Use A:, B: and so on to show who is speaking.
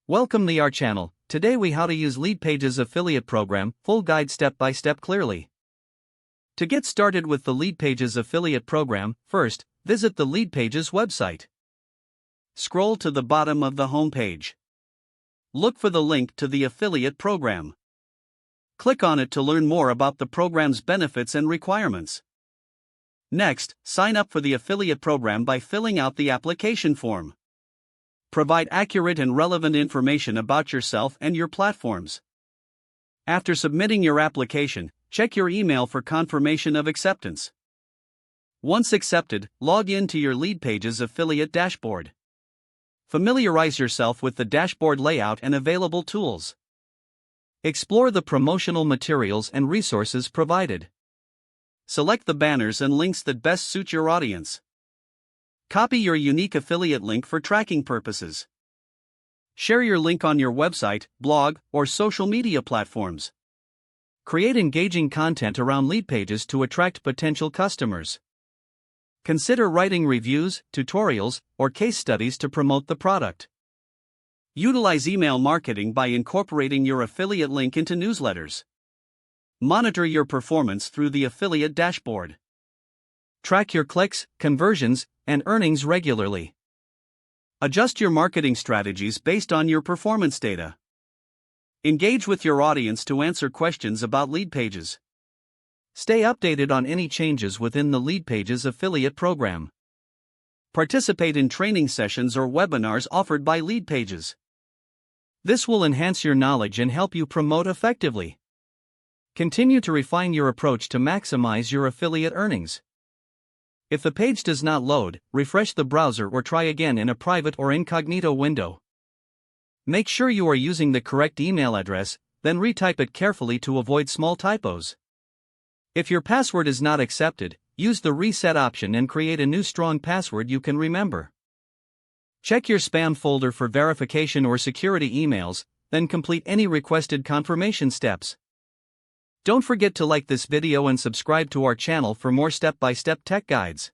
A: Welcome to our channel. Today we how to use Leadpages affiliate program, full guide step by step clearly. To get started with the Leadpages affiliate program, first, visit the Leadpages website. Scroll to the bottom of the home page. Look for the link to the affiliate program. Click on it to learn more about the program's benefits and requirements. Next, sign up for the affiliate program by filling out the application form. Provide accurate and relevant information about yourself and your platforms. After submitting your application, check your email for confirmation of acceptance. Once accepted, log in to your Leadpages affiliate dashboard. Familiarize yourself with the dashboard layout and available tools. Explore the promotional materials and resources provided. Select the banners and links that best suit your audience. Copy your unique affiliate link for tracking purposes. Share your link on your website, blog, or social media platforms. Create engaging content around Leadpages to attract potential customers. Consider writing reviews, tutorials, or case studies to promote the product. Utilize email marketing by incorporating your affiliate link into newsletters. Monitor your performance through the affiliate dashboard. Track your clicks, conversions, and earnings regularly. Adjust your marketing strategies based on your performance data. Engage with your audience to answer questions about Leadpages. Stay updated on any changes within the Leadpages affiliate program. Participate in training sessions or webinars offered by Leadpages. This will enhance your knowledge and help you promote effectively. Continue to refine your approach to maximize your affiliate earnings. If the page does not load, refresh the browser or try again in a private or incognito window. Make sure you are using the correct email address, then retype it carefully to avoid small typos. If your password is not accepted, use the reset option and create a new strong password you can remember. Check your spam folder for verification or security emails, then complete any requested confirmation steps. Don't forget to like this video and subscribe to our channel for more step-by-step tech guides.